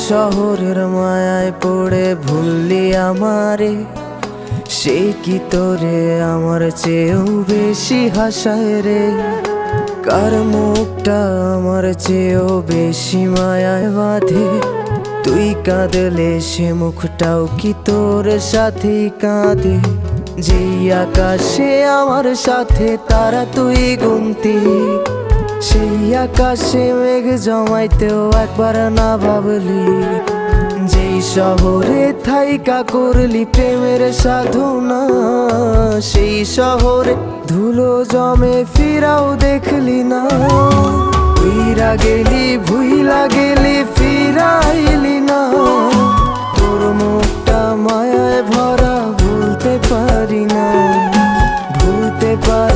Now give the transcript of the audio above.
শহরের মায়ায় পড়ে ভুললি আমারে, সে কি তোরে আমার চেয়েও বেশি হাসায় রে। কার মুখটা আমার চেয়েও বেশি মায়ায় বাঁধে, তুই কাঁদলে সে মুখটাও কি তোর সাথেই কাঁদে। যেই আকাশে আমার সাথে তারা তুই গুনতি, সেই আকাশে মেঘ জমাইতেও একবার না ভাবলি। যেই শহরে থাইকা করলি প্রেমের সাধনা, সেই শহরে ধুলো জমে ফিরাও দেখলি না। উইরা গেলি ভুইলা গেলি ফিরাইলি না, তোর মুখটা মায়ায় ভরা ভুলতে পারি না, ভুলতে পারি।